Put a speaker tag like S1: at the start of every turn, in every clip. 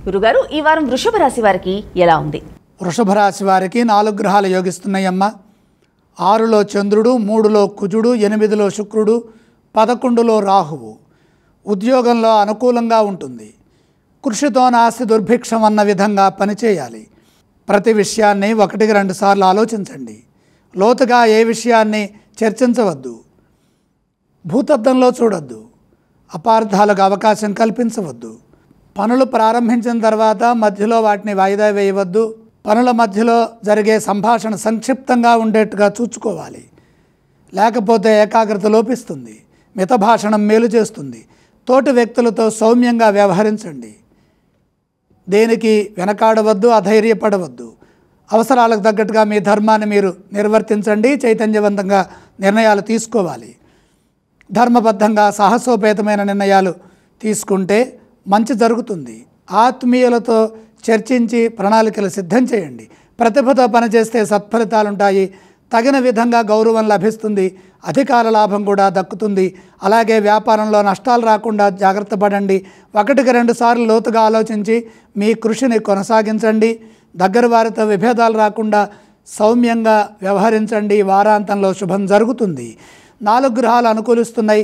S1: గురుగారు, ఈ వారం వృషభ రాశి వారికి ఎలా ఉంది?
S2: వృషభ రాశి వారికి 4 గ్రహాలు యోగిస్తున్నాయమ్మ. 6లో చంద్రుడు, 3లో కుజుడు, 8లో శుక్రుడు, 11లో రాహువు. ఉద్యోగంలో అనుకూలంగా ఉంటుంది. కృషితో నాస్తి దుర్భిక్షం అన్న విధంగా పనిచేయాలి. ప్రతి విషయాన్ని 1-2 సార్లు ఆలోచించండి. లోతుగా ఏ విషయాన్ని చర్చించవద్దు. భూతద్దంలో చూడొద్దు. అపార్థాలకు అవకాశం కల్పించవద్దు. పనులు ప్రారంభించిన తర్వాత మధ్యలో వాటిని వాయిదా వేయవద్దు. పనుల మధ్యలో జరిగే సంభాషణ సంక్షిప్తంగా ఉండేట్టుగా చూసుకోవాలి. లేకపోతే ఏకాగ్రత లోపిస్తుంది. మితభాషణం మేలు చేస్తుంది. తోటి వ్యక్తులతో సౌమ్యంగా వ్యవహరించండి. దేనికి వెనకాడవద్దు, అధైర్యపడవద్దు. అవసరాలకు తగ్గట్టుగా మీ ధర్మాన్ని మీరు నిర్వర్తించండి. చైతన్యవంతంగా నిర్ణయాలు తీసుకోవాలి. ధర్మబద్ధంగా సాహసోపేతమైన నిర్ణయాలు తీసుకుంటే మంచి జరుగుతుంది. ఆత్మీయులతో చర్చించి ప్రణాళికలు సిద్ధం చేయండి. ప్రతిభతో పనిచేస్తే సత్ఫలితాలుంటాయి. తగిన విధంగా గౌరవం లభిస్తుంది. అధికార లాభం కూడా దక్కుతుంది. అలాగే వ్యాపారంలో నష్టాలు రాకుండా జాగ్రత్త పడండి. 1-2 సార్లు లోతుగా ఆలోచించి మీ కృషిని కొనసాగించండి. దగ్గర వారితో విభేదాలు రాకుండా సౌమ్యంగా వ్యవహరించండి. వారాంతంలో శుభం జరుగుతుంది. 4 గ్రహాలు అనుకూలిస్తున్నాయి.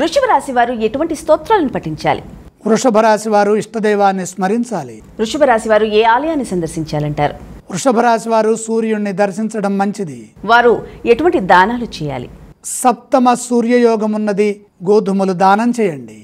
S1: వృషభ రాశి వారు ఎటువంటి స్తోత్రాలను పఠించాలి?
S2: వృషభ రాశి వారు ఇష్టదైవాన్ని స్మరించాలి.
S1: వృషభ రాశి వారు ఏ ఆలయాన్ని సందర్శించాలంటారు?
S2: వృషభ రాశి వారు సూర్యుడిని దర్శించడం మంచిది.
S1: వారు ఎటువంటి దానాలు చేయాలి?
S2: సప్తమ సూర్యయోగం ఉన్నది. గోధుమలు దానం చేయండి.